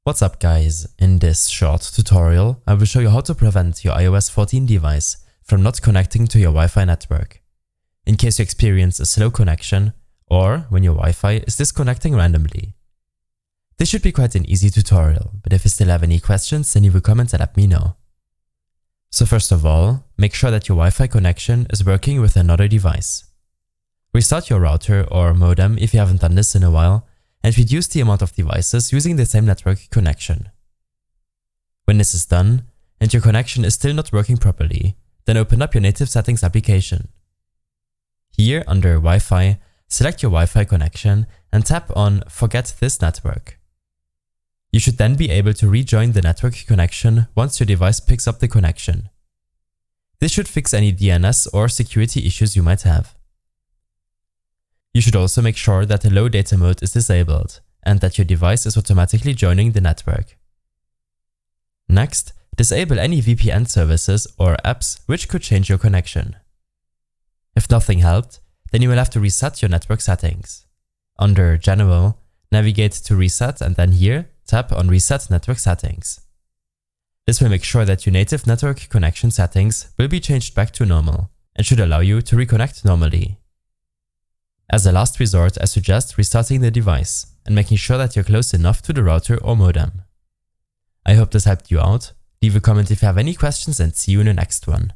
What's up guys, in this short tutorial I will show you how to prevent your iOS 14 device from not connecting to your Wi-Fi network, in case you experience a slow connection or when your Wi-Fi is disconnecting randomly. This should be quite an easy tutorial, but if you still have any questions then leave a comment and let me know. So first of all, make sure that your Wi-Fi connection is working with another device. Restart your router or modem if you haven't done this in a while, and reduce the amount of devices using the same network connection. When this is done, and your connection is still not working properly, then open up your native settings application. Here, under Wi-Fi, select your Wi-Fi connection and tap on Forget this network. You should then be able to rejoin the network connection once your device picks up the connection. This should fix any DNS or security issues you might have. You should also make sure that the low data mode is disabled and that your device is automatically joining the network. Next, disable any VPN services or apps which could change your connection. If nothing helped, then you will have to reset your network settings. Under General, navigate to Reset and then here, tap on Reset Network Settings. This will make sure that your native network connection settings will be changed back to normal and should allow you to reconnect normally. As a last resort, I suggest restarting the device and making sure that you're close enough to the router or modem. I hope this helped you out. Leave a comment if you have any questions and see you in the next one.